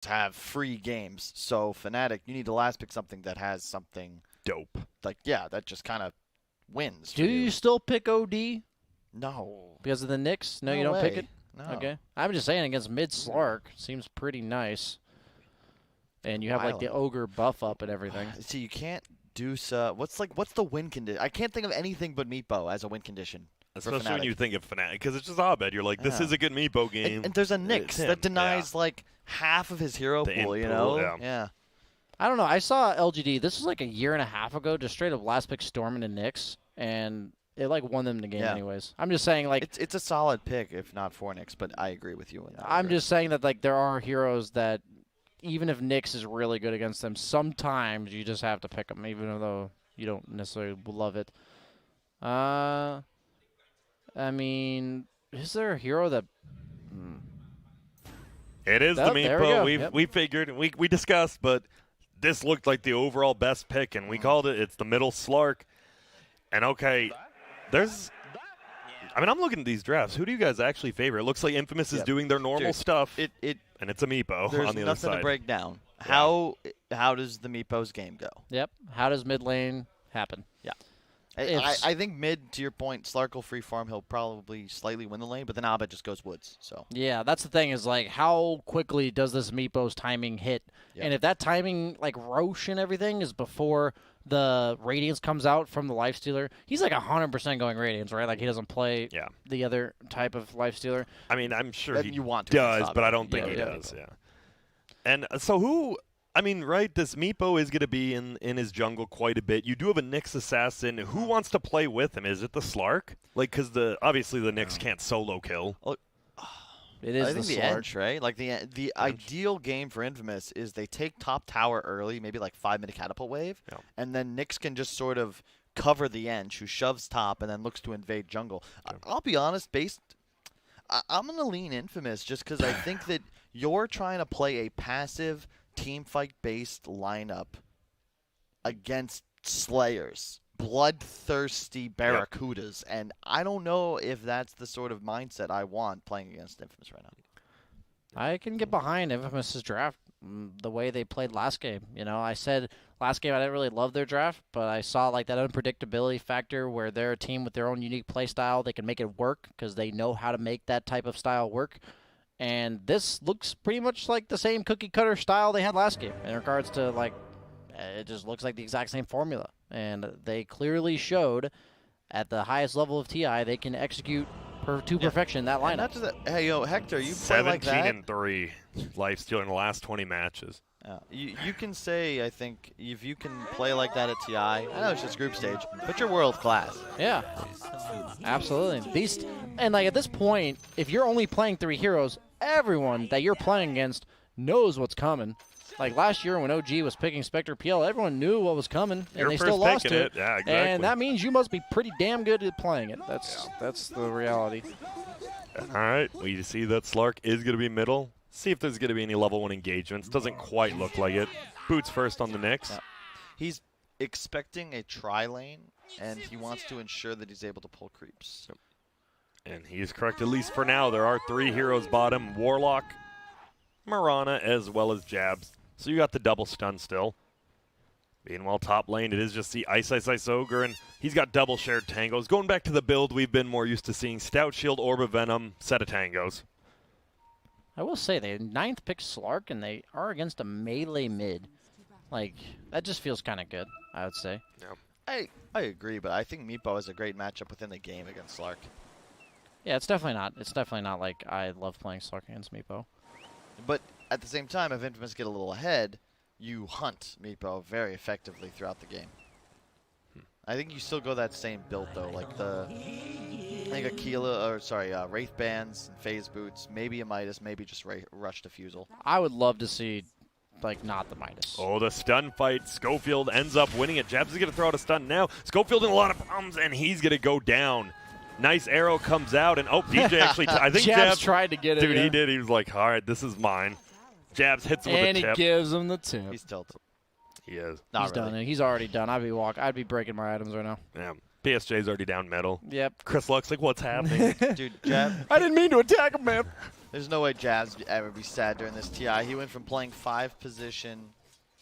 have free games. So FNATIC, you need to last pick something that has something Dope. like, yeah, that just kind of wins. Do you still pick OD No. because of the Knicks? No, you No don't pick way. it? No. Okay. I'm just saying against mid Slark seems pretty nice. And you have like the ogre buff up and everything. See, you can't do so. What's the win condition? I can't think of anything but Meepo as a win condition. Especially when you think of FNATIC, because it's just Abed. You're like, this is a good Meepo game. And there's a Nyx that denies like half of his hero pool, you know? Yeah. I don't know. I saw LGD. This was like a year and a half ago. Just straight up last pick Storm and Nyx, and it like won them the game anyways. I'm just saying like it's a solid pick if not for Nyx, but I agree with you. I'm just saying that like there are heroes that even if Nyx is really good against them, sometimes you just have to pick them, even though you don't necessarily love it. I mean, is there a hero that? It is the Meepo. We figured, we discussed, but this looked like the overall best pick, and we called it. It's the middle Slark. And okay, I'm looking at these drafts. Who do you guys actually favor? It looks like Infamous is doing their normal stuff, and it's a Meepo on the other side. There's nothing to break down. How does the Meepo's game go? Yep. How does mid lane happen? Yeah. I think mid, to your point, Slark will free farm. He'll probably slightly win the lane, but then Abed just goes woods. So yeah, that's the thing is like how quickly does this Meepo's timing hit? Yep. And if that timing, like Roche and everything, is before the Radiance comes out from the Lifestealer, he's like 100% going Radiance, right? Like he doesn't play the other type of Lifestealer. I mean, I'm sure he does, but I don't think he does. Yeah. And so who? I mean, right, this Meepo is going to be in his jungle quite a bit. You do have a Nyx assassin. Who wants to play with him? Is it the Slark? Like, because obviously the Nyx can't solo kill. It is I think the Ench, right? Like the ideal game for Infamous is they take top tower early, maybe like 5-minute catapult wave, and then Nyx can just sort of cover the Ench, who shoves top and then looks to invade jungle. I'll be honest, I'm going to lean Infamous just because I think that you're trying to play a passive team fight based lineup against Slayers, bloodthirsty Barracudas, and I don't know if that's the sort of mindset I want playing against Infamous right now. I can get behind Infamous's draft the way they played last game. You know, I said last game I didn't really love their draft, but I saw like that unpredictability factor where they're a team with their own unique play style. They can make it work because they know how to make that type of style work. And this looks pretty much like the same cookie-cutter style they had last game in regards to, like, it just looks like the exact same formula. And they clearly showed at the highest level of TI they can execute to perfection that lineup. Not just that, hey, yo, Hector, you play like that? 17-3 Lifestealer in the last 20 matches. You can say, I think, if you can play like that at TI, I know it's just group stage, but you're world class. Yeah, absolutely. Beast. And like at this point, if you're only playing 3 heroes, everyone that you're playing against knows what's coming. Like last year when OG was picking Spectre PL, everyone knew what was coming, and they still lost to it. Yeah, exactly. And that means you must be pretty damn good at playing it. That's the reality. All right, we see that Slark is going to be middle. See if there's going to be any level 1 engagements. Doesn't quite look like it. Boots first on the Nyx. He's expecting a tri-lane, and he wants to ensure that he's able to pull creeps. And he is correct, at least for now. There are 3 heroes bottom. Warlock, Mirana, as well as Jabs. So you got the double stun still. Meanwhile, top lane, it is just the Ice Ogre, and he's got double shared tangos. Going back to the build we've been more used to seeing. Stout Shield, Orb of Venom, set of tangos. I will say, they 9th pick Slark, and they are against a melee mid. Like, that just feels kind of good, I would say. Yeah. I agree, but I think Meepo is a great matchup within the game against Slark. Yeah, it's definitely not. It's definitely not like I love playing Slark against Meepo. But at the same time, if Infamous get a little ahead, you hunt Meepo very effectively throughout the game. I think you still go that same build though, like I think Wraith Bands and Phase Boots, maybe a Midas, maybe just Rush Diffusal. I would love to see, like, not the Midas. Oh, the stun fight. Schofield ends up winning it. Jabs is going to throw out a stun now. Schofield in a lot of problems, and he's going to go down. Nice arrow comes out, and DJ actually, I think Jabs tried to get it. Dude, he did. He was like, all right, this is mine. Jabs hits him with a tip. And he gives him the tip. He's tilted. He is. He's done. He's already done. I'd be breaking my items right now. Yeah. PSJ's already down metal. Yep. Chris Luck's like, what's happening? Dude, Jab. I didn't mean to attack him, man. There's no way Jazz would ever be sad during this TI. He went from playing 5 position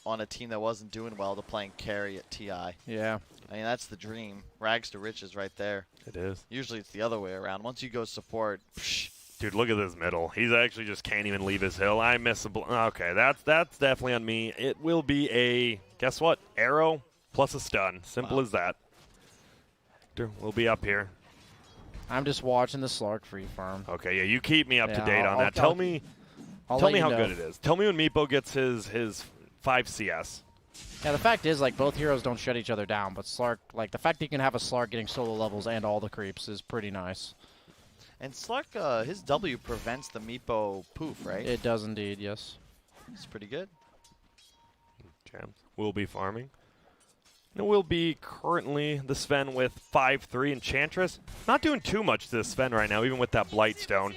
on a team that wasn't doing well to playing carry at TI. Yeah. I mean, that's the dream. Rags to riches right there. It is. Usually it's the other way around. Once you go support, psh. Dude, look at this middle. He's actually just can't even leave his hill. I miss a okay, that's definitely on me. It will be a, guess what? Arrow plus a stun. Simple as that. Hector will be up here. I'm just watching the Slark free farm. Okay, yeah, you keep me up to date on that. I'll tell me how know. good it is. Tell me when Meepo gets his 5 CS. Yeah, the fact is, like, both heroes don't shut each other down, but Slark, like, the fact that you can have a Slark getting solo levels and all the creeps is pretty nice. And Slark, his W prevents the Meepo poof, right? It does indeed, yes. It's pretty good. Jams will be farming. It will be currently the Sven with 5-3 Enchantress. Not doing too much to the Sven right now, even with that Blightstone.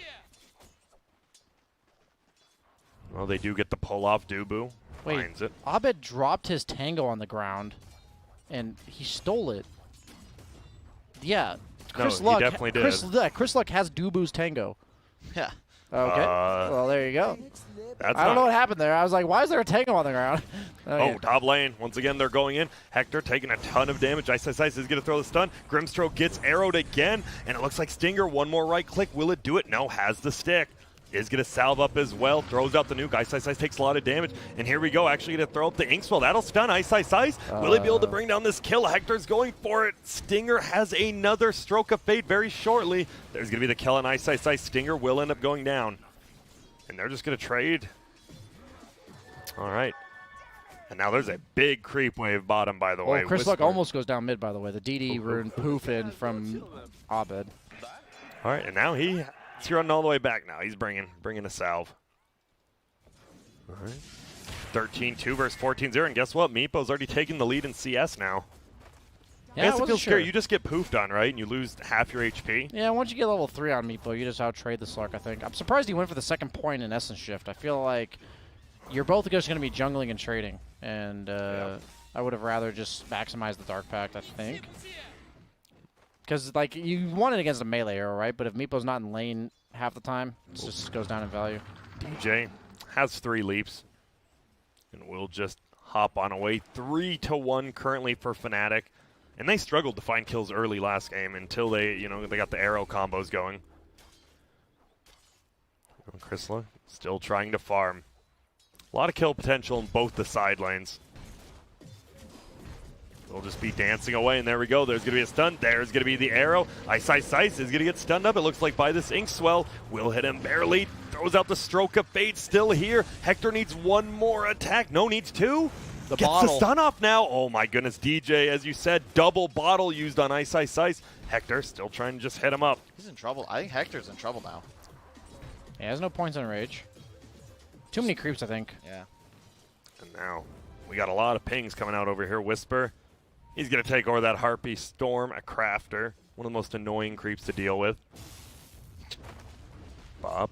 Well, they do get the pull off. Dubu finds it. Abed dropped his Tango on the ground, and he stole it. Yeah. Chris Luck, he definitely did. Chris Luck has Dubu's Tango. Yeah. Okay. Well, there you go. I don't know what happened there. I was like, why is there a Tango on the ground? Oh, top lane. Once again, they're going in. Hector taking a ton of damage. Ice is going to throw the stun. Grimstroke gets arrowed again, and it looks like Stinger, one more right click. Will it do it? No, has the stick. Is going to salve up as well. Throws out the nuke. Ice takes a lot of damage. And here we go. Actually going to throw up the Inkswell. That'll stun Ice. Will he be able to bring down this kill? Hector's going for it. Stinger has another stroke of fate very shortly. There's going to be the kill on Ice. Stinger will end up going down. And they're just going to trade. All right. And now there's a big creep wave bottom, by the way. Chris Luck almost goes down mid, by the way. The DD rune poof in from Abed. All right, and now he's running all the way back now. He's bringing a salve. All right. 13-2 versus 14-0, and guess what? Meepo's already taking the lead in CS now. Yeah, I wasn't sure. You just get poofed on, right? And you lose half your HP. Yeah, once you get level 3 on Meepo, you just out-trade the Slark, I think. I'm surprised he went for the second point in Essence Shift. I feel like you're both just going to be jungling and trading, and I would have rather just maximized the Dark Pact, I think. Because, like, you want it against a melee hero, right? But if Meepo's not in lane half the time, it just goes down in value. DJ has 3 leaps, and will just hop on away. 3-1 currently for FNATIC. And they struggled to find kills early last game until they got the arrow combos going. Chrysler still trying to farm. A lot of kill potential in both the side lanes. They'll just be dancing away, and there we go. There's going to be a stun. There's going to be the arrow. Ice is going to get stunned up. It looks like by this Inkswell. Will hit him barely. Throws out the stroke of fate. Still here. Hector needs one more attack. No, needs 2. Gets the stun off now. Oh my goodness, DJ, as you said, double bottle used on Ice. Hector still trying to just hit him up. He's in trouble. I think Hector's in trouble now. Yeah, he has no points on Rage. Too many creeps, I think. Yeah. And now we got a lot of pings coming out over here. Whisper, he's going to take over that Harpy Storm, a crafter. One of the most annoying creeps to deal with. Bob.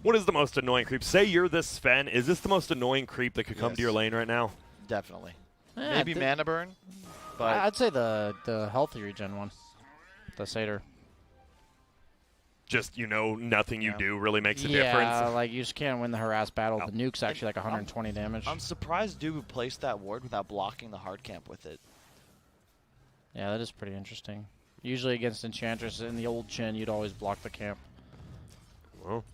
What is the most annoying creep? Say you're this Sven. Is this the most annoying creep that could come to your lane right now? Definitely. Yeah, Maybe Mana Burn, but I'd say the healthy regen one. The Satyr. Just, nothing you do really makes a difference. difference. Yeah, like you just can't win the harass battle. The nuke's actually like 120 damage. I'm surprised Dubu placed that ward without blocking the hard camp with it. Yeah, that is pretty interesting. Usually against Enchantress in the old Chin, you'd always block the camp. Well,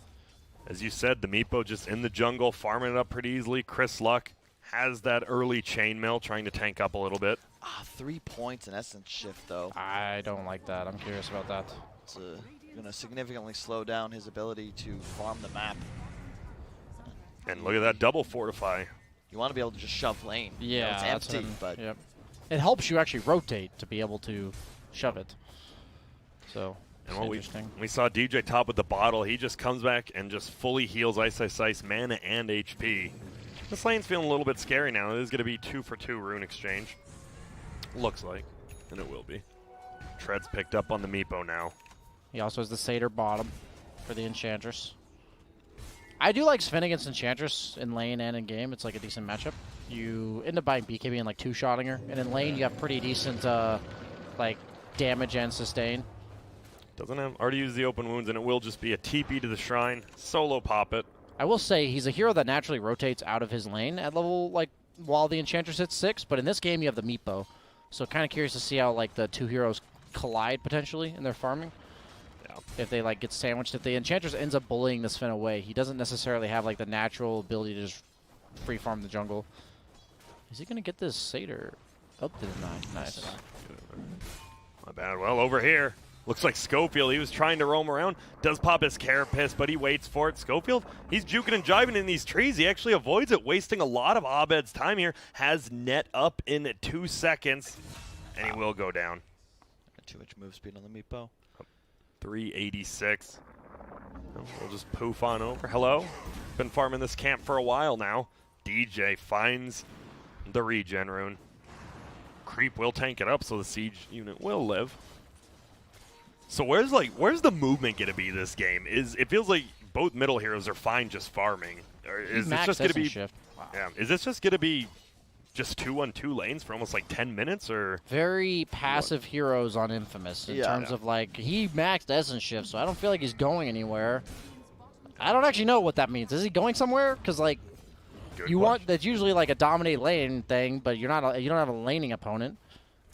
as you said, the Meepo just in the jungle, farming it up pretty easily. Chris Luck has that early chainmail, trying to tank up a little bit. 3 points in Essence Shift, though. I don't like that. I'm curious about that. It's going to significantly slow down his ability to farm the map. And look at that double fortify. You want to be able to just shove lane. Yeah, it's empty, but yep. It helps you actually rotate to be able to shove it. So. And we saw DJ top with the bottle. He just comes back and just fully heals Ice, mana and HP. This lane's feeling a little bit scary now. It is going to be 2-for-2 rune exchange. Looks like, and it will be. Tread's picked up on the Meepo now. He also has the Satyr bottom for the Enchantress. I do like Sven against Enchantress in lane and in game. It's like a decent matchup. You end up buying BKB and like 2-shotting her, and in lane you have pretty decent like damage and sustain. Doesn't have already used the open wounds, and it will just be a TP to the shrine. Solo pop it. I will say he's a hero that naturally rotates out of his lane at level, like, while the Enchantress hits 6, but in this game you have the Meepo. So kind of curious to see how, like, the two heroes collide potentially in their farming. Yeah. If they, like, get sandwiched. If the Enchantress ends up bullying this Finn away, he doesn't necessarily have, like, the natural ability to just free farm the jungle. Is he going to get this Satyr up to the 9? Nice. Not bad. Well, over here, looks like Schofield. He was trying to roam around. Does pop his Carapace, but he waits for it. Schofield, he's juking and jiving in these trees. He actually avoids it, wasting a lot of Abed's time here. Has net up in 2 seconds, and he will go down. Too much move speed on the Meepo. 386. We'll just poof on over. Hello. Been farming this camp for a while now. DJ finds the regen rune. Creep will tank it up, so the siege unit will live. So where's the movement gonna be this game? It feels like both middle heroes are fine just farming. Or is this just gonna be shift. Wow. Yeah. Is this just gonna be just 2-on-2 lanes for almost like 10 minutes or Very passive heroes on Infamous in terms of, like, he maxed Essence Shift, so I don't feel like he's going anywhere. I don't actually know what that means. Is he going somewhere? Because, like, that's usually like a dominate lane thing, but you don't have a laning opponent,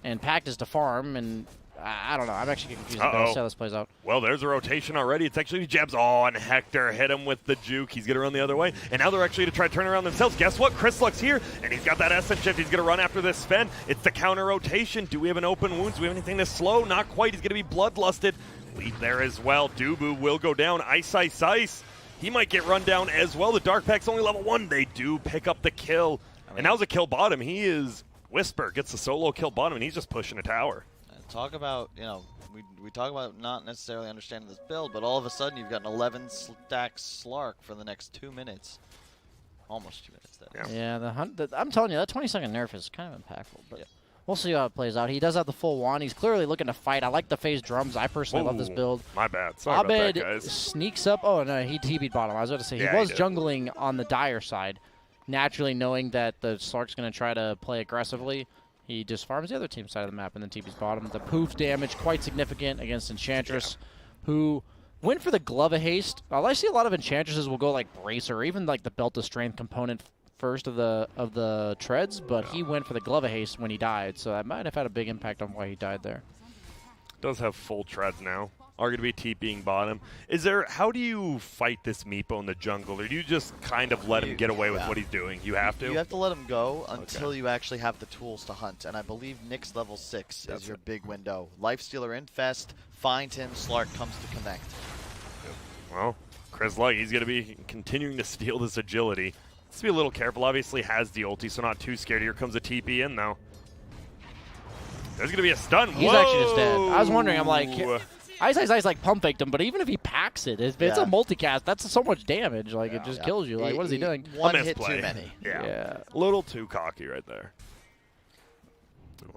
and Pact is to farm, and I don't know. I'm actually confused about how this plays out. Well, there's a rotation already. It's actually Jabs. Oh, and Hector hit him with the juke. He's going to run the other way. And now they're actually to try to turn around themselves. Guess what? Chris Luck's here, and he's got that Essence Shift. He's going to run after this Sven. It's the counter rotation. Do we have an open wounds? Do we have anything to slow? Not quite. He's going to be bloodlusted. Lead there as well. Dubu will go down. Ice, ice, ice. He might get run down as well. The Dark Pack's only level 1. They do pick up the kill. And now's a kill bottom. He is Whisper. Gets the solo kill bottom, and he's just pushing a tower. Talk about, we talk about not necessarily understanding this build, but all of a sudden you've got an 11 stack Slark for the next 2 minutes. Almost 2 minutes there. Yeah, I'm telling you, that 20-second nerf is kind of impactful, but we'll see how it plays out. He does have the full wand. He's clearly looking to fight. I like the phase drums. I personally love this build. My bad. Sorry about that, guys. Sneaks up. Oh, no, he TB'd bottom. I was about to say, he was jungling on the Dire side, naturally knowing that the Slark's going to try to play aggressively. He just farms the other team's side of the map and then TP's bottom. The poof damage quite significant against Enchantress, who went for the Glove of Haste. I see a lot of Enchantresses will go like Bracer or even like the Belt of Strength component first of the treads, but he went for the Glove of Haste when he died, so that might have had a big impact on why he died there. Does have full treads now. Are going to be TPing bottom. How do you fight this Meepo in the jungle, or do you just kind of let him get away with what he's doing? You have to? You have to let him go until you actually have the tools to hunt, and I believe Nyx level 6 is your big window. Lifestealer Infest, find him, Slark comes to connect. Well, Chris Luck, he's going to be continuing to steal this agility. Let's be a little careful. Obviously has the ulti, so not too scared. Here comes a TP in, though. There's going to be a stun. He's actually just dead. I was wondering, I'm like, Ice like pump faked him, but even if he packs it, if it's a multicast, that's so much damage. Like, it just kills you. Like, what is he doing? One hit too many. Yeah. A little too cocky right there.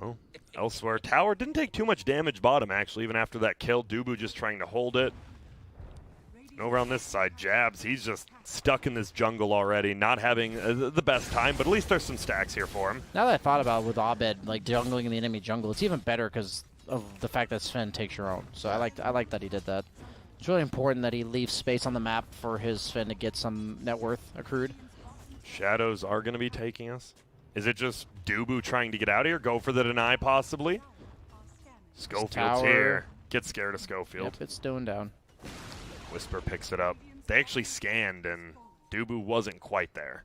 Well, elsewhere, tower didn't take too much damage bottom, actually, even after that kill. Dubu just trying to hold it. And over on this side, Jabs, he's just stuck in this jungle already, not having the best time, but at least there's some stacks here for him. Now that I thought about it with Abed, like, jungling in the enemy jungle, it's even better because of the fact that Sven takes your own. So I like that he did that. It's really important that he leaves space on the map for his Sven to get some net worth accrued. Shadows are going to be taking us. Is it just Dubu trying to get out of here? Go for the deny, possibly? Schofield's here. Get scared of Schofield. Yep, it's doing down. Whisper picks it up. They actually scanned, and Dubu wasn't quite there.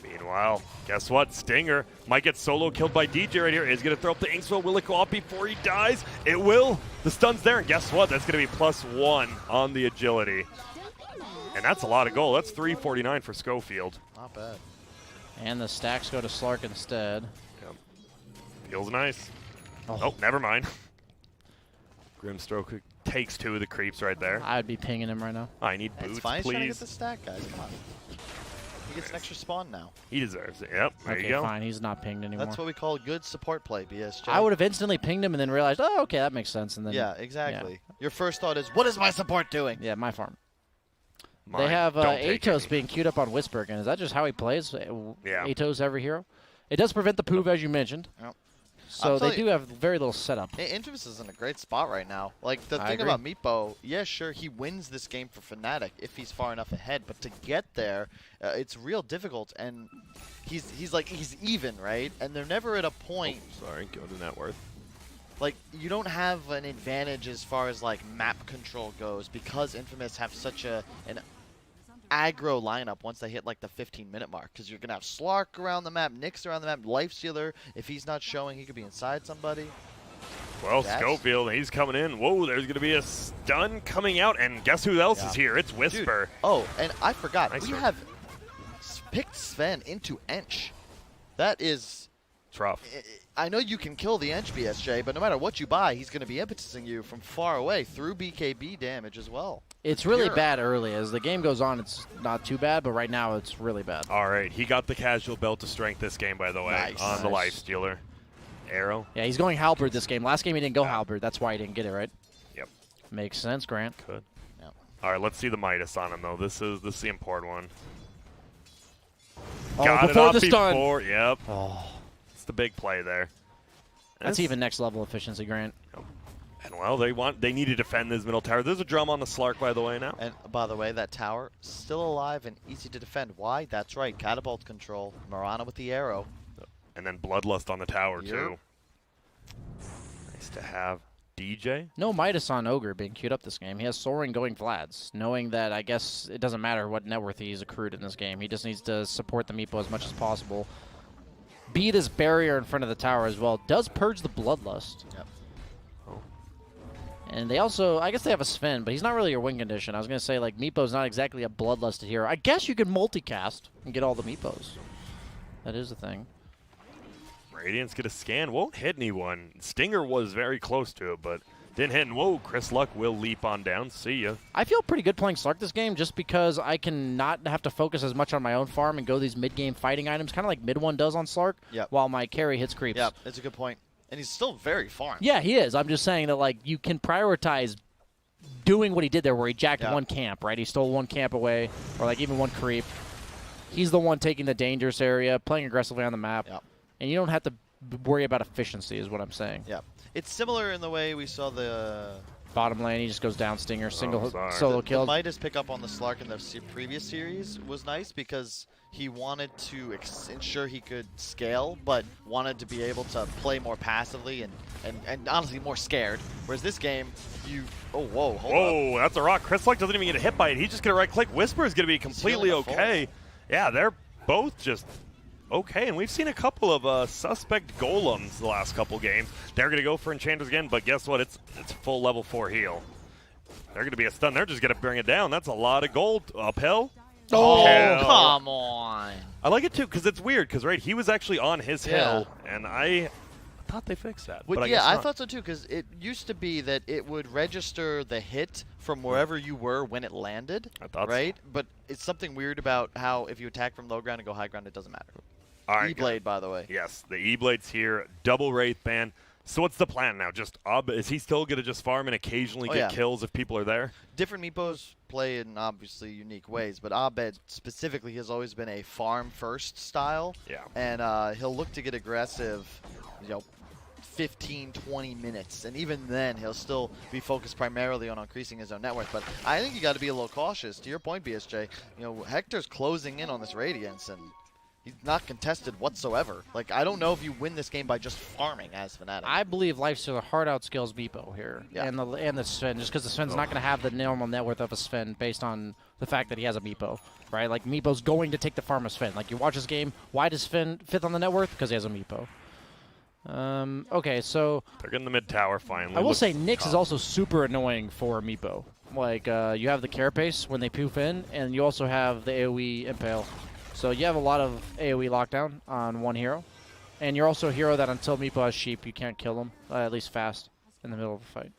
Meanwhile, guess what? Stinger might get solo killed by DJ right here. Is going to throw up the Inkswell. Will it go off before he dies? It will. The stun's there, and guess what? That's going to be +1 on the agility. And that's a lot of gold. That's 349 for Schofield. Not bad. And the stacks go to Slark instead. Yep. Feels nice. Oh, never mind. Grimstroke takes 2 of the creeps right there. I'd be pinging him right now. I need boots, it's fine. please. He's trying to get the stack, guys. Come on. He gets an extra spawn now. He deserves it. Yep, there you go. Okay, fine. He's not pinged anymore. That's what we call good support play, BSJ. I would have instantly pinged him and then realized, oh, okay, that makes sense. And then yeah, exactly. Yeah. Your first thought is, what is my support doing? Yeah, my farm. They have Atos being queued up on Whisper again. Is that just how he plays? Yeah. Atos every hero? It does prevent the poof, as you mentioned. Yep. So they do have very little setup. Infamous is in a great spot right now. Like, the thing about Meepo, yeah, sure, he wins this game for FNATIC if he's far enough ahead, but to get there, it's real difficult, and he's even, right? And they're never at a point... Oh, sorry, go to net worth. Like, you don't have an advantage as far as, like, map control goes because Infamous have such an aggro lineup once they hit, like, the 15-minute mark. Because you're going to have Slark around the map, Nyx around the map, Lifestealer. If he's not showing, he could be inside somebody. Well, Schofield, he's coming in. Whoa, there's going to be a stun coming out. And guess who else is here? It's Whisper. Dude. Oh, and I forgot. Nice we have picked Sven into Ench. That is... It's rough. I know you can kill the Ench, BSJ, but no matter what you buy, he's going to be impetusing you from far away through BKB damage as well. It's really bad early. As the game goes on, it's not too bad, but right now it's really bad. All right, he got the casual belt to strength this game, by the way, on the Lifestealer. Arrow. Yeah, he's going Halberd this game. Last game he didn't go Halberd. That's why he didn't get it, right? Yep. Makes sense, Grant. Could. Yep. All right, let's see the Midas on him, though. This is the important one. Oh, got before it up the stun. before. Yep. Oh. It's the big play there. That's even next level efficiency, Grant. And well, they need to defend this middle tower. There's a drum on the Slark, by the way, now. And by the way, that tower still alive and easy to defend. Why? That's right, catapult control. Marana with the arrow. And then Bloodlust on the tower too. Nice to have. DJ. No Midas on Ogre being queued up this game. He has Soaring going Vlads, knowing that I guess it doesn't matter what net worth he's accrued in this game. He just needs to support the Meepo as much as possible. Be this barrier in front of the tower as well. Does purge the Bloodlust. Yep. Oh. And they also, I guess they have a Sven, but he's not really your win condition. I was going to say, like, Meepo's not exactly a bloodlusted hero. I guess you could multicast and get all the Meepos. That is the thing. Radiance get a scan. Won't hit anyone. Stinger was very close to it, but didn't hit. And whoa, Chris Luck will leap on down. See ya. I feel pretty good playing Slark this game just because I can not have to focus as much on my own farm and go these mid-game fighting items, kind of like mid one does on Slark, while my carry hits creeps. Yeah, that's a good point. And he's still very farmed. Yeah, he is. I'm just saying that, like, you can prioritize doing what he did there where he jacked one camp, right? He stole one camp away, or, like, even one creep. He's the one taking the dangerous area, playing aggressively on the map. Yep. And you don't have to worry about efficiency is what I'm saying. Yeah. It's similar in the way we saw the... Bottom lane, he just goes down Stinger, solo kill. The Midas pick up on the Slark in the previous series was nice because he wanted to ensure he could scale, but wanted to be able to play more passively and honestly more scared. Whereas this game, hold up. That's a rock. Chris Luck doesn't even get a hit by it. He's just going to right-click. Whisper is going to be completely okay. Yeah, they're both just... okay, and we've seen a couple of suspect golems the last couple games. They're going to go for Enchanters again, but guess what? It's full level 4 heal. They're going to be a stun. They're just going to bring it down. That's a lot of gold. Uphill. Oh, come on. I like it, too, because it's weird, because, right, he was actually on his hill, and I thought they fixed that. Well, but I thought so, too, because it used to be that it would register the hit from wherever you were when it landed, I thought right? But it's something weird about how if you attack from low ground and go high ground, it doesn't matter. All right, E-Blade, by the way. Yes, the E-Blade's here. Double Wraith ban. So what's the plan now? Just is he still going to just farm and occasionally get kills if people are there? Different Meepos play in obviously unique ways, but Abed specifically has always been a farm-first style. Yeah. And he'll look to get aggressive, 15, 20 minutes. And even then, he'll still be focused primarily on increasing his own net worth. But I think you got to be a little cautious. To your point, BSJ, Hector's closing in on this Radiance, and he's not contested whatsoever. Like, I don't know if you win this game by just farming as FNATIC. I believe Lifestealer hard outskills Meepo here. Yeah. And the Sven, just because the Sven's not going to have the normal net worth of a Sven based on the fact that he has a Meepo, right? Like, Meepo's going to take the farm of Sven. Like, you watch this game, why does Sven 5th on the net worth? Because he has a Meepo. Okay, so... they're getting the mid tower finally. I will say Nyx is also super annoying for Meepo. Like, you have the Carapace when they poof in, and you also have the AoE Impale. So you have a lot of AoE lockdown on one hero. And you're also a hero that until Meepo has sheep, you can't kill him, at least fast, in the middle of a fight.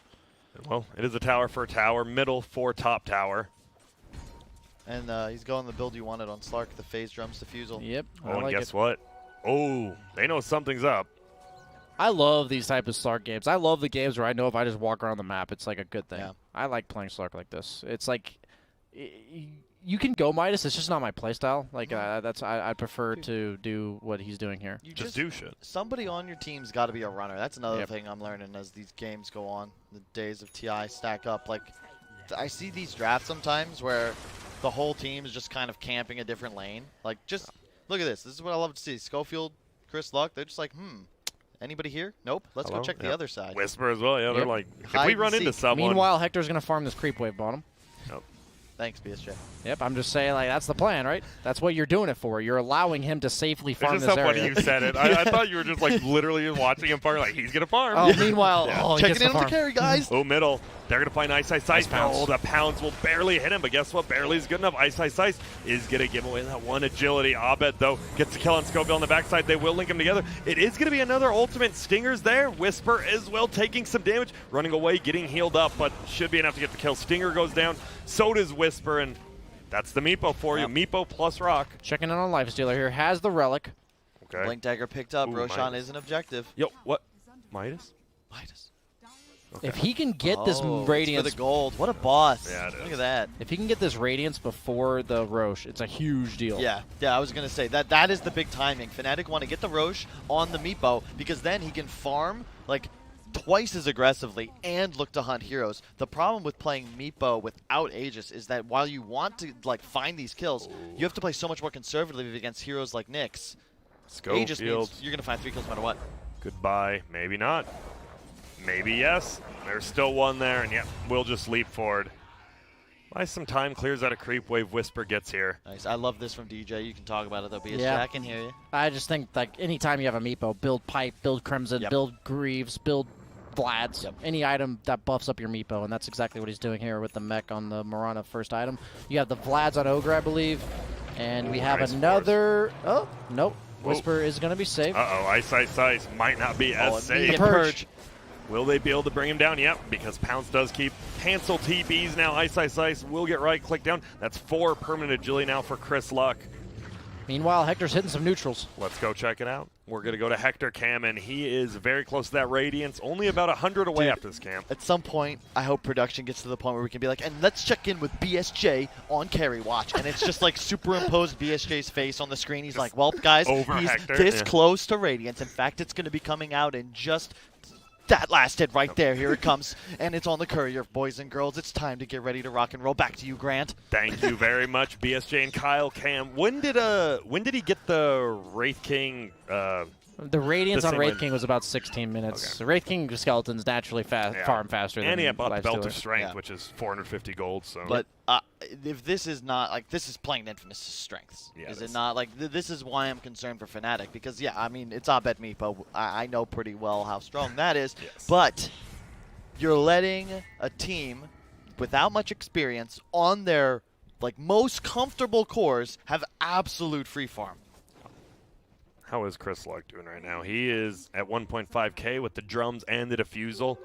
Well, it is a tower for a tower, middle for top tower. And he's going the build you wanted on Slark, the phase drums defusal. Yep. Oh, and guess what? Oh, they know something's up. I love these type of Slark games. I love the games where I know if I just walk around the map, it's like a good thing. Yeah. I like playing Slark like this. It's like you can go Midas. It's just not my playstyle. Like I prefer to do what he's doing here. You just do shit. Somebody on your team's got to be a runner. That's another thing I'm learning as these games go on. The days of TI stack up. Like, I see these drafts sometimes where the whole team is just kind of camping a different lane. Like, just look at this. This is what I love to see. Schofield, Chris Luck, they're just like, anybody here? Nope. Let's go check the other side. Whisper as well. Yeah, they're like, if we run into someone. Meanwhile, Hector's going to farm this creep wave bottom. Thanks, BSJ. Yep, I'm just saying, like, that's the plan, right? That's what you're doing it for. You're allowing him to safely farm this area. It's just how funny you said it. I thought you were just, like, literally watching him farm. Like, he's going to farm. Oh, meanwhile, checking in on the carry, guys. Middle. They're going to find Ice. Pounce. The Pounce will barely hit him, but guess what? Barely is good enough. Ice is going to give away that one agility. Abed, though, gets the kill on Schofield on the backside. They will link him together. It is going to be another ultimate. Stinger's there. Whisper as well, taking some damage. Running away, getting healed up, but should be enough to get the kill. Stinger goes down. So does Whisper, and that's the Meepo for you. Meepo plus Rock. Checking in on Lifestealer here. Has the relic. Okay. Blink Dagger picked up. Roshan is an objective. Yo, what? Midas? Okay. If he can get this Radiance. For the gold. What a boss. Yeah, it is. Look at that. If he can get this Radiance before the Roche, it's a huge deal. Yeah, I was going to say, that is the big timing. Fnatic want to get the Roche on the Meepo because then he can farm, like, twice as aggressively and look to hunt heroes. The problem with playing Meepo without Aegis is that while you want to, like, find these kills, you have to play so much more conservatively against heroes like Nyx. Aegis means you're going to find 3 kills no matter what. Goodbye. Maybe not. Maybe yes. There's still one there, and we'll just leap forward. Buy some time, clears out a creep wave. Whisper gets here. Nice. I love this from DJ. You can talk about it, though, BSJ. Yeah. I can hear you. I just think, like, anytime you have a Meepo, build Pipe, build Crimson, build Greaves, build Vlads, any item that buffs up your Meepo, and that's exactly what he's doing here with the mech on the Mirana first item. You have the Vlads on Ogre, I believe, and we have another... Oh, nope. Whisper is going to be safe. Uh-oh, Ice might not be as safe. Purge. Will they be able to bring him down? Yep, because Pounce does keep cancel TBs now. Ice will get right click down. That's 4 permanent agility now for Chris Luck. Meanwhile, Hector's hitting some neutrals. Let's go check it out. We're going to go to Hector Cam, and he is very close to that Radiance, only about 100 away after this camp. At some point, I hope production gets to the point where we can be like, and let's check in with BSJ on carry watch. And it's just like superimposed BSJ's face on the screen. He's like, well, guys, he's Hector. this close to Radiance. In fact, it's going to be coming out in just... That last hit right there. Here it comes. And it's on the courier, boys and girls. It's time to get ready to rock and roll. Back to you, Grant. Thank you very much, BSJ and Kyle Cam. When did he get the Wraith King? The Radiance on Wraith King was about 16 minutes. Okay. The Wraith King skeletons naturally farm faster than and he had bought the Belt Lifestealer. of Strength, which is 450 gold. So, but if this is not like this is playing Infamous' strengths, is it not? Like this is why I'm concerned for Fnatic because I mean it's Abed Meepo. I know pretty well how strong that is, but you're letting a team without much experience on their like most comfortable cores have absolute free farm. How is Chris Luck doing right now? He is at 1.5k with the drums and the diffusal.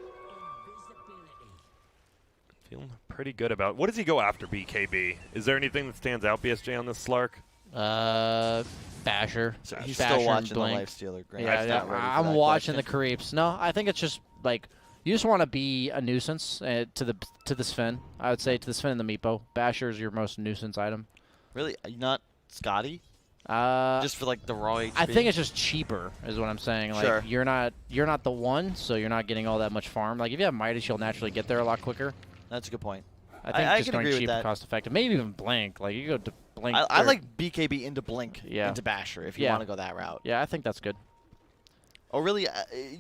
Feeling pretty good about it. What does he go after, BKB? Is there anything that stands out, BSJ, on this Slark? Basher. So he's Basher still watching the Blink. Lifestealer. Yeah, I'm watching the creeps. No, I think it's just like you just want to be a nuisance to the Sven. I would say to the Sven and the Meepo. Basher is your most nuisance item. Really? Are you not Scotty? Just for like the raw HP? I think it's just cheaper, is what I'm saying. Like Sure. you're not the one, so you're not getting all that much farm. Like if you have Midas, you'll naturally get there a lot quicker. That's a good point. I think I just can going agree with cheap, that. cost effective. Maybe even Blink. Like you go to Blink. I like BKB into Blink into Basher if you want to go that route. Yeah, I think that's good. Oh, really?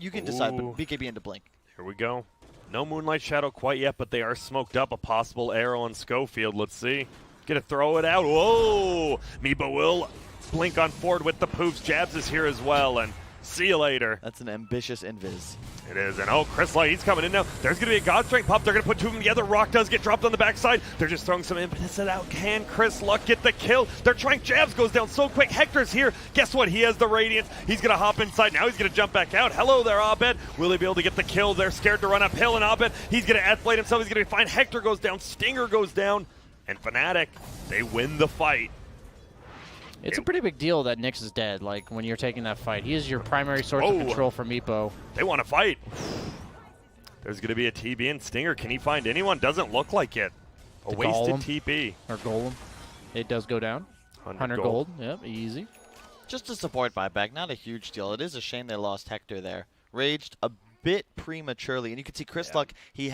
You can decide, but BKB into Blink. Here we go. No Moonlight Shadow quite yet, but they are smoked up. A possible arrow on Schofield. Let's see. Gonna throw it out. Whoa! Meepo will blink on forward with the poofs. Jabs is here as well, and see you later. That's an ambitious invis. It is, and Chris Luck, he's coming in now. There's going to be a God Strength pop. They're going to put 2 of them together. Rock does get dropped on the backside. They're just throwing some impetus out. Can Chris Luck get the kill? They're trying. Jabs goes down so quick. Hector's here. Guess what? He has the Radiance. He's going to hop inside. Now he's going to jump back out. Hello there, Abed. Will he be able to get the kill? They're scared to run uphill, and Abed, he's going to athlete himself. He's going to find Hector goes down. Stinger goes down. And Fnatic, they win the fight. It's a pretty big deal that Nyx is dead, like, when you're taking that fight. He is your primary source of control for Meepo. They want to fight. There's going to be a TB and Stinger. Can he find anyone? Doesn't look like it. A wasted TP. Or Golem. It does go down. 100 gold. Yep, easy. Just a support buyback, not a huge deal. It is a shame they lost Hector there. Raged a bit prematurely, and you can see Chris Luck, he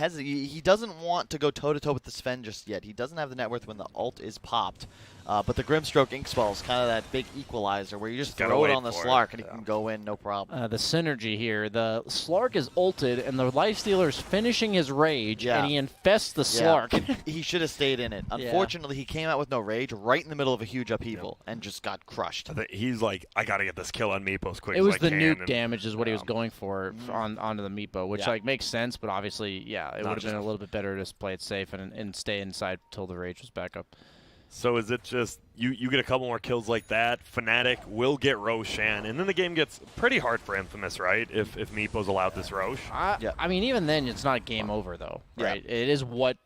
doesn't want to go toe-to-toe with the Sven just yet. He doesn't have the net worth when the ult is popped. But the Grimstroke Ink Spell is kind of that big equalizer where you just throw it on the Slark and he can go in, no problem. The synergy here, the Slark is ulted and the Lifestealer's finishing his rage and he infests the Slark. He should have stayed in it. Unfortunately, he came out with no rage right in the middle of a huge upheaval and just got crushed. He's like, I got to get this kill on Meepo as quick as I can. It was the nuke damage is what he was going for onto the Meepo, which like makes sense, but obviously, it would have been a little bit better to play it safe and stay inside till the rage was back up. So is it just you get a couple more kills like that, FNATIC will get Roshan, and then the game gets pretty hard for Infamous, right? If Meepo's allowed this Rosh. I mean, even then, it's not game over, though, right? It is what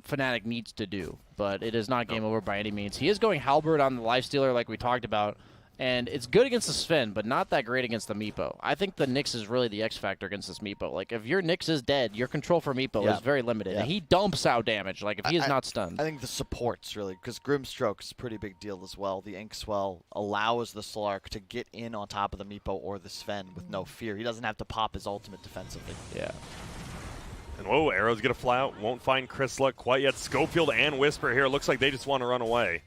FNATIC needs to do, but it is not game over by any means. He is going Halberd on the Lifestealer like we talked about, and it's good against the Sven, but not that great against the Meepo. I think the Nyx is really the X factor against this Meepo. Like, if your Nyx is dead, your control for Meepo is very limited, and he dumps out damage, like, if he is not stunned. I think the supports, really, because Grimstroke is a pretty big deal as well. The Ink Swell allows the Slark to get in on top of the Meepo or the Sven with no fear. He doesn't have to pop his ultimate defensively. Yeah. And whoa, arrow's going to fly out. Won't find Chris Luck quite yet. Schofield and Whisper here. Looks like they just want to run away.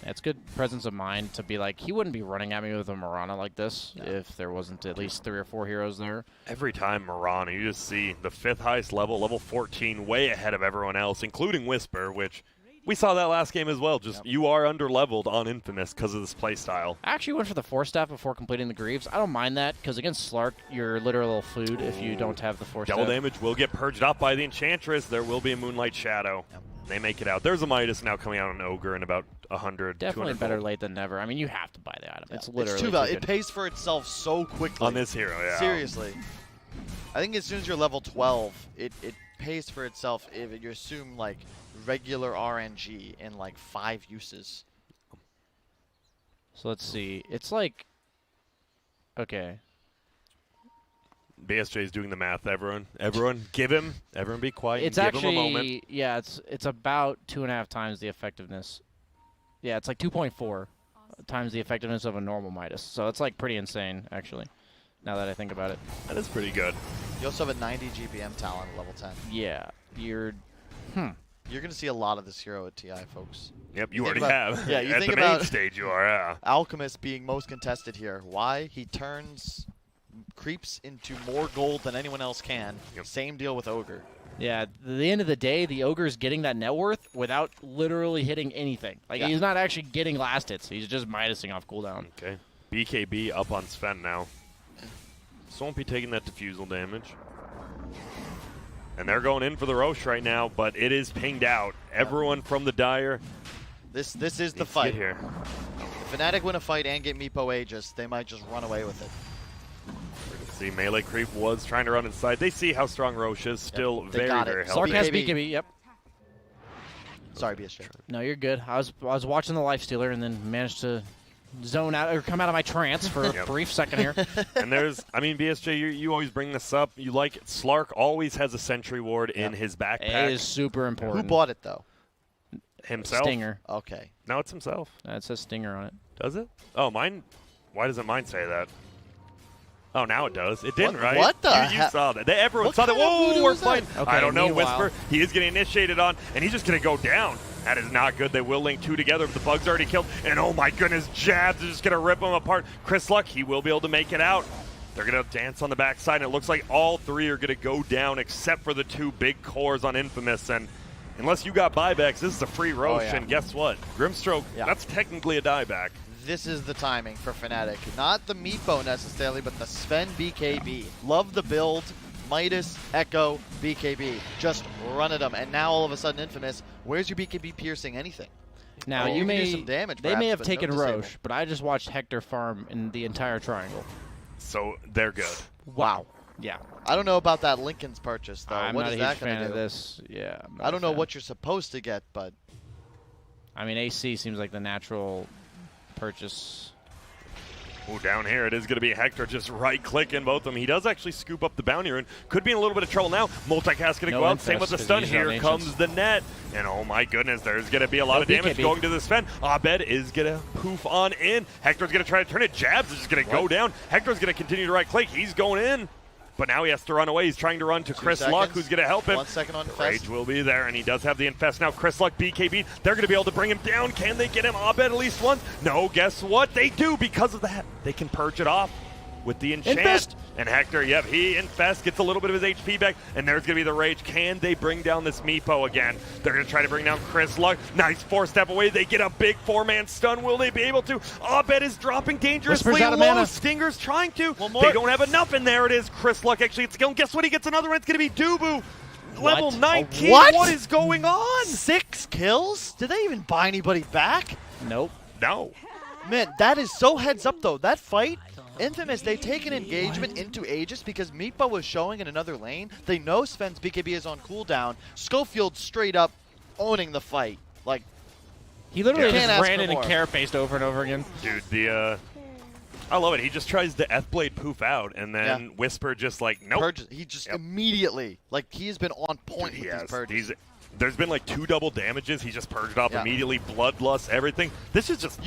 It's good presence of mind to be like, he wouldn't be running at me with a Mirana like this if there wasn't at least 3 or 4 heroes there. Every time Mirana, you just see the 5th highest level, level 14, way ahead of everyone else, including Whisper, which we saw that last game as well. Just you are under-leveled on Infamous because of this playstyle. I actually went for the 4-staff before completing the Greaves. I don't mind that because against Slark, you're literal food if you don't have the 4-staff. Double damage will get purged up by the Enchantress. There will be a Moonlight Shadow. They make it out. There's a Midas now coming out on Ogre in about 100, Definitely 200 better gold. late than never. I mean, you have to buy the item. It's literally it's too valuable. It pays for itself so quickly. On this hero, Seriously. I think as soon as you're level 12, it pays for itself if you assume, like, regular RNG in, like, 5 uses. So let's see. It's like... Okay. BSJ is doing the math, everyone. Everyone be quiet It's and actually, give him a moment. Yeah, it's about 2.5 times the effectiveness. Yeah, it's like 2.4 times the effectiveness of a normal Midas. So it's like pretty insane, actually, now that I think about it. That is pretty good. You also have a 90 GBM talent at level 10. Yeah, you're going to see a lot of this hero at TI, folks. Yep, you already have. Yeah, you at think the about main stage you are, yeah. Alchemist being most contested here. Why? He creeps into more gold than anyone else can. Same deal with Ogre. Yeah, at the end of the day, the Ogre's getting that net worth without literally hitting anything. Like, he's not actually getting last hits. He's just Midasing off cooldown. Okay. BKB up on Sven now. So won't be taking that diffusal damage. And they're going in for the Rosh right now, but it is pinged out. Everyone from the Dire. This is the fight. Here. If FNATIC win a fight and get Meepo Aegis, they might just run away with it. See, melee creep was trying to run inside. They see how strong Rosh is. Still very healthy. Slark has BKB, yep. Sorry, BSJ. No, you're good. I was watching the Lifestealer and then managed to zone out or come out of my trance for a brief second here. And there's, I mean, BSJ, you always bring this up. You like it. Slark always has a sentry ward in his backpack. It is super important. Who bought it, though? Himself. Stinger. Okay. No, it's himself. It says Stinger on it. Does it? Oh, mine. Why doesn't mine say that? Oh, now it does. It didn't, right? What the You saw that. Everyone saw that. Whoa, we're fighting. Okay, I don't know, meanwhile. Whisper. He is getting initiated on, and he's just going to go down. That is not good. They will link 2 together, but the bug's already killed. And oh my goodness, Jabs is just going to rip them apart. Chris Luck, he will be able to make it out. They're going to dance on the backside, and it looks like all 3 are going to go down except for the 2 big cores on Infamous. And unless you got buybacks, this is a free Rosh, and guess what? Grimstroke, that's technically a dieback. This is the timing for FNATIC. Not the Meepo necessarily, but the Sven BKB. Love the build. Midas, Echo, BKB. Just run at them. And now all of a sudden, Infamous, where's your BKB piercing anything? Now you may do some damage. They may have but taken no Rosh, but I just watched Hector farm in the entire triangle. So they're good. Wow. Yeah. I don't know about that Lincoln's purchase though. I'm what not is a huge that going fan to do? of this. Yeah. I don't know what you're supposed to get, but I mean, AC seems like the natural purchase. Oh, down here it is going to be Hector just right-clicking both of them. He does actually scoop up the bounty rune. Could be in a little bit of trouble now. Multicast going to go out. Same with the stun. Here comes the net. And oh my goodness, there's going to be a lot of damage going to the Sven. Abed is going to poof on in. Hector's going to try to turn it. Jabs is just going to go down. Hector's going to continue to right-click. He's going in. But now he has to run away. He's trying to run to Chris Luck, who's going to help him. 1 second on the Infest. Rage will be there, and he does have the Infest now. Chris Luck, BKB, they're going to be able to bring him down. Can they get him? Abed at least once? No, guess what? They do because of that. They can purge it off with the enchant. Infest. And Hector, yep, he Infest gets a little bit of his HP back, and there's going to be the Rage. Can they bring down this Meepo again? They're going to try to bring down Chris Luck. Nice 4-step away. They get a big 4-man stun. Will they be able to? Abed is dropping dangerously low. Stinger's trying to. They don't have enough, and there it is. Chris Luck actually gets killed. Guess what? He gets another one. It's going to be Dubu. Level 19. What is going on? 6 kills? Did they even buy anybody back? Nope. No. Man, that is so heads up, though. That fight, Infamous, they take an engagement into Aegis because Meepo was showing in another lane. They know Sven's BKB is on cooldown. Schofield straight up owning the fight. Like, he literally just ran in and carapaced over and over again. Dude, I love it. He just tries to F-Blade poof out, and then Whisper just like, nope. Purges. He just immediately, like, he has been on point with these purges. There's been like 2 double damages. He just purged off immediately. Bloodlust, everything. This is just.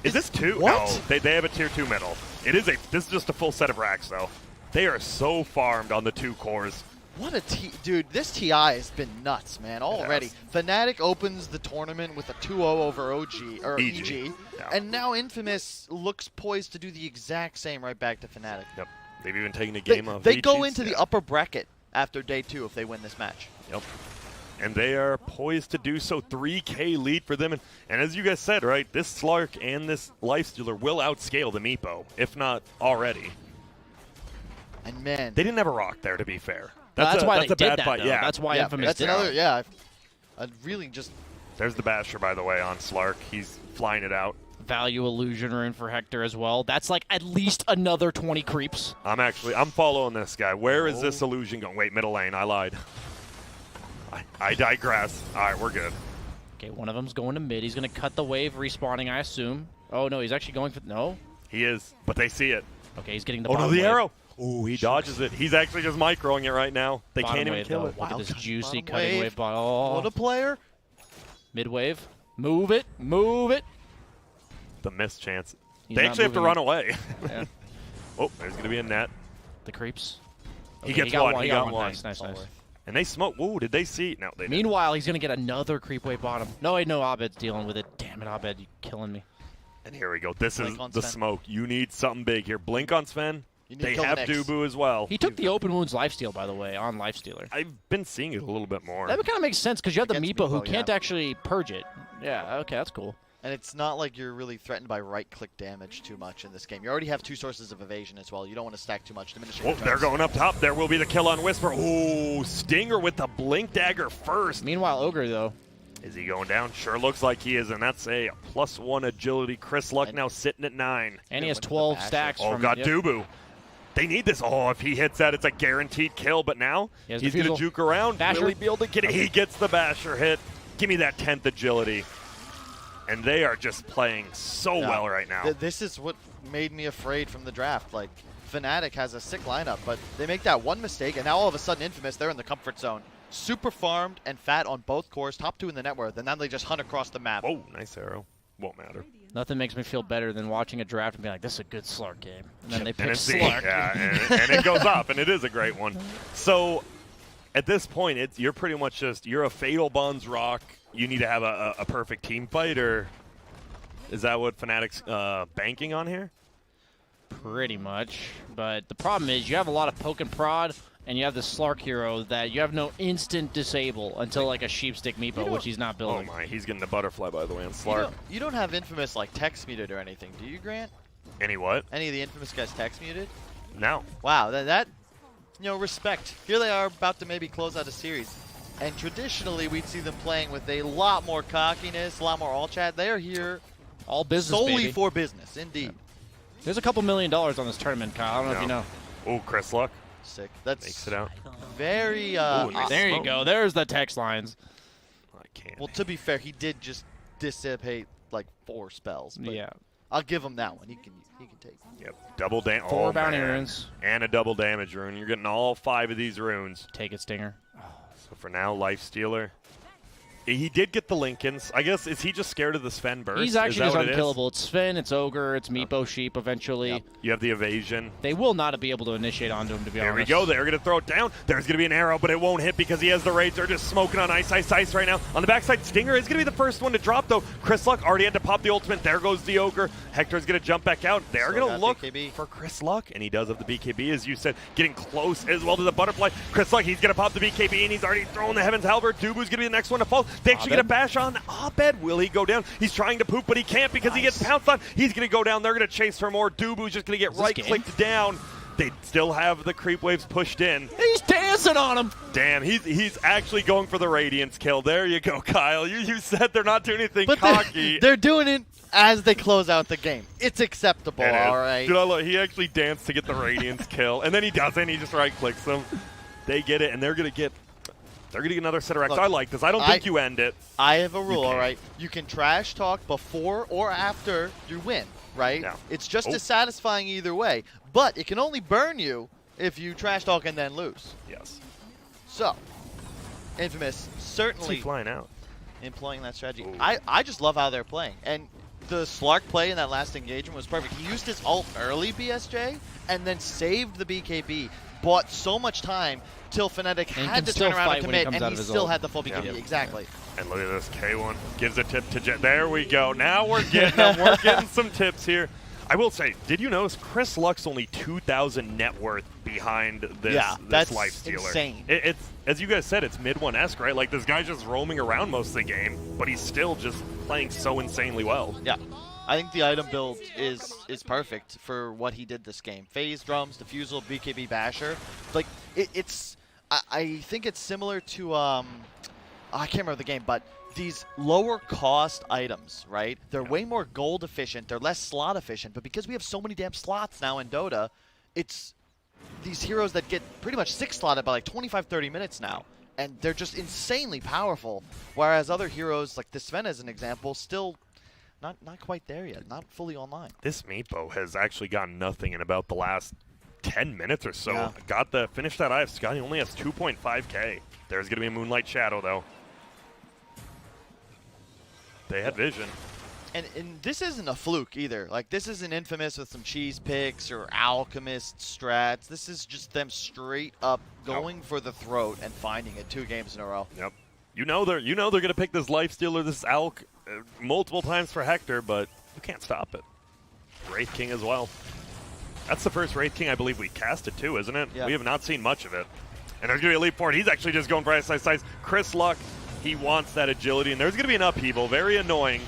Is this 2? What? No, they have a tier 2 middle. This is just a full set of racks though. They are so farmed on the 2 cores. What a dude! This TI has been nuts, man. Already, FNATIC opens the tournament with a 2-0 over EG, and now Infamous looks poised to do the exact same right back to FNATIC. Yep, they've even taken a game of. They go into the upper bracket after day 2 if they win this match. Yep. And they are poised to do so. 3K lead for them. And as you guys said, right, this Slark and this Lifestealer will outscale the Meepo, if not already. And man, they didn't have a rock there, to be fair. That's why they did that, fight. though. Yeah, that's why Infamous that's did another, I really just... There's the Basher, by the way, on Slark. He's flying it out. Value illusion rune for Hector as well. That's like at least another 20 creeps. I'm following this guy. Where is this illusion going? Wait, middle lane. I lied. I digress. All right, we're good. Okay, one of them's going to mid. He's going to cut the wave, respawning, I assume. Oh, no, he's actually going for... No? He is, but they see it. Okay, he's getting the bottom wave. Arrow. Oh, he dodges it. He's actually just microing it right now. They can't even kill it. Look at this juicy cutting wave bottom. Oh. What a player. Mid wave. Move it. Move it. The missed chance. They actually have to run away. Yeah. Oh, there's going to be a net. The creeps. Okay, he got one. He got one. Nice. And they smoke. Ooh, did they see? No, they didn't. Meanwhile, he's going to get another creep wave bottom. No, wait, no, Abed's dealing with it. Damn it, Abed, you're killing me. And here we go. This is the smoke. You need something big here. Blink on Sven. They have Dubu as well. He took the open wounds lifesteal, by the way, on Lifestealer. I've been seeing it a little bit more. That kind of makes sense because you have the Meepo who can't actually purge it. Yeah, okay, that's cool. And it's not like you're really threatened by right-click damage too much in this game. You already have 2 sources of evasion as well. You don't want to stack too much. Oh, they're going up top. There will be the kill on Whisper. Oh, Stinger with the Blink Dagger first. Meanwhile, Ogre, though. Is he going down? Sure looks like he is, and that's a +1 agility. Chris Luck now sitting at 9. And he has 12 stacks. Oh, got Dubu. They need this. Oh, if he hits that, it's a guaranteed kill. But now he's going to juke around. Basher. Will he be able to get it? He gets the Basher hit. Give me that 10th agility. And they are just playing so well right now. This is what made me afraid from the draft. Like, FNATIC has a sick lineup, but they make that one mistake, and now all of a sudden Infamous, they're in the comfort zone. Super farmed and fat on both cores, top 2 in the net worth, and then they just hunt across the map. Oh, nice arrow. Won't matter. Nothing makes me feel better than watching a draft and being like, this is a good Slark game. And then they pick Slark. Yeah, and it goes up, and it is a great one. So, at this point, you're pretty much just, you're a Fatal Bonds rock. You need to have a perfect team fight, or is that what FNATIC's banking on here? Pretty much. But the problem is you have a lot of poke and prod, and you have the Slark hero that you have no instant disable until like a Sheepstick Meepo, which he's not building. Oh my, he's getting the butterfly, by the way, on Slark. You don't have Infamous like text muted or anything, do you, Grant? Any what? Any of the Infamous guys text muted? No. Wow, that respect. Here they are about to maybe close out a series. And traditionally, we'd see them playing with a lot more cockiness, a lot more all chat. They are here all business, solely baby. for business, indeed. Yeah. There's a couple $1 million on this tournament, Kyle. I don't know if you know. Oh, Chris Luck. Sick. That's makes it out. Very. There you go. There's the text lines. I can't. Well, to be fair, he did just dissipate like 4 spells. Yeah. I'll give him that one. He can take. Yep, double damage. 4 bounty runes. And a double damage rune. You're getting all 5 of these runes. Take it, Stinger. So for now, Life Stealer. He did get the Lincolns. I guess, is he just scared of the Sven burst? He's actually just what unkillable. It's Sven, it's Ogre, it's Meepo Sheep eventually. Yep. You have the evasion. They will not be able to initiate onto him, to be honest. Here we go. They're going to throw it down. There's going to be an arrow, but it won't hit because he has the rage. They're just smoking on ice right now. On the backside, Stinger is going to be the first one to drop, though. Chris Luck already had to pop the ultimate. There goes the Ogre. Hector's going to jump back out. They're going to look for Chris Luck, and he does have the BKB, as you said, getting close as well to the butterfly. Chris Luck, he's going to pop the BKB, and he's already thrown the Heaven's Halberd. Dubu's going to be the next one to fall. They actually get a bash on Abed. Will he go down? He's trying to poop, but he can't because he gets pounced on. He's going to go down. They're going to chase for more. Dubu's just going to get right-clicked down. They still have the creep waves pushed in. He's dancing on him. Damn, he's actually going for the Radiance kill. There you go, Kyle. You said they're not doing anything But cocky. they're doing it as they close out the game. It's acceptable, all right? Dude, I love, he actually danced to get the Radiance kill, and then he doesn't. He just right-clicks them. They get it, and they're going to get another set of Rex. I like this. I don't think you end it. I have a rule, all right? You can trash talk before or after you win, right? Yeah. It's just as satisfying either way, but it can only burn you if you trash talk and then lose. Yes. So, Infamous certainly flying out, employing that strategy. I just love how they're playing. And the Slark play in that last engagement was perfect. He used his ult early, BSJ, and then saved the BKB. Bought so much time till FNATIC had to turn around and commit, and he still had the full BKB. Yeah. Exactly. And look at this. K1 gives a tip to Jet. There we go. Now we're getting them. We're getting some tips here. I will say, did you notice Chris Luck's only 2,000 net worth behind this, that's Life Stealer? Insane. It's, as you guys said, it's mid 1-esque, right? Like, this guy's just roaming around most of the game, but he's still just playing so insanely well. Yeah. I think the item build is perfect for what he did this game. Phase, drums, diffusal, BKB, basher. Like, I think it's similar to, I can't remember the game, but these lower cost items, right? They're way more gold efficient. They're less slot efficient. But because we have so many damn slots now in Dota, it's these heroes that get pretty much 6 slotted by like 25, 30 minutes now. And they're just insanely powerful. Whereas other heroes, like the Sven as an example, still not quite there yet. Not fully online. This Meepo has actually gotten nothing in about the last 10 minutes or so. Yeah. Finished that IF Scott. He only has 2.5k. There's going to be a Moonlight Shadow, though. They had vision. And this isn't a fluke either. Like, this isn't Infamous with some cheese picks or Alchemist strats. This is just them straight up going for the throat and finding it 2 games in a row. Yep. You know they're going to pick this Life Stealer, this Alk, multiple times for Hector, but you can't stop it. Wraith King as well. That's the first Wraith King I believe we casted too, isn't it? Yeah. We have not seen much of it. And there's going to be a leap forward. He's actually just going for size. Chris Luck, he wants that agility, and there's going to be an upheaval. Very annoying.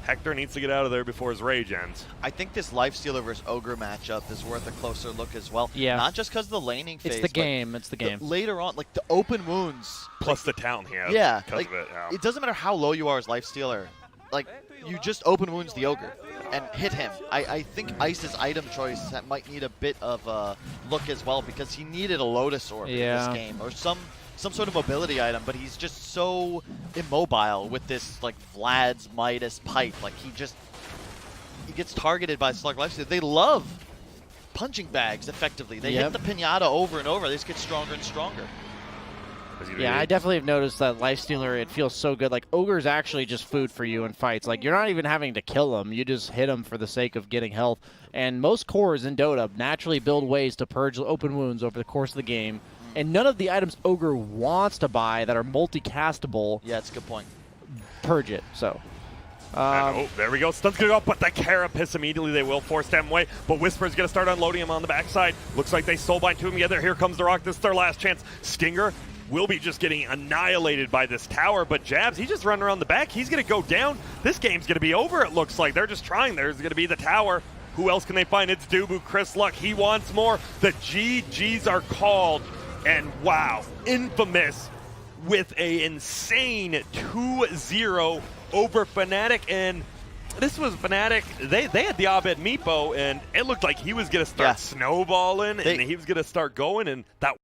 Hector needs to get out of there before his rage ends. I think this Life Stealer versus Ogre matchup is worth a closer look as well. Yeah. Not just because of the laning phase. It's the game. It's the game. Later on, like the open wounds. Plus the talent he has. Yeah. Because Like, of it. Yeah. it doesn't matter how low you are as Life Stealer. Like, you just open wounds the Ogre and hit him. I think Ice's item choice that might need a bit of a look as well, because he needed a Lotus Orb in this game or some sort of mobility item, but he's just so immobile with this like Vlad's Midas pipe. Like he gets targeted by Slug Life Stealer. They love punching bags effectively. They hit the pinata over and over. They just get stronger and stronger. Yeah, I definitely have noticed that Life Stealer, it feels so good. Like, Ogre's actually just food for you in fights. Like, you're not even having to kill him. You just hit him for the sake of getting health. And most cores in Dota naturally build ways to purge open wounds over the course of the game. And none of the items Ogre wants to buy that are multicastable. Yeah, that's a good point. Purge it, so. Oh, there we go. Stun's going to go up, but the Carapace immediately. They will force them away. But Whisper's going to start unloading him on the backside. Looks like they soulbind to him together. Here comes the Rock. This is their last chance. Stinger will be just getting annihilated by this tower, but Jabs, he's just running around the back. He's going to go down. This game's going to be over, it looks like. They're just trying. There's going to be the tower. Who else can they find? It's Dubu, Chris Luck. He wants more. The GGs are called, and wow, Infamous with a insane 2-0 over FNATIC, and this was FNATIC. They had the Abed Meepo, and it looked like he was going to start snowballing, and he was going to start going, and that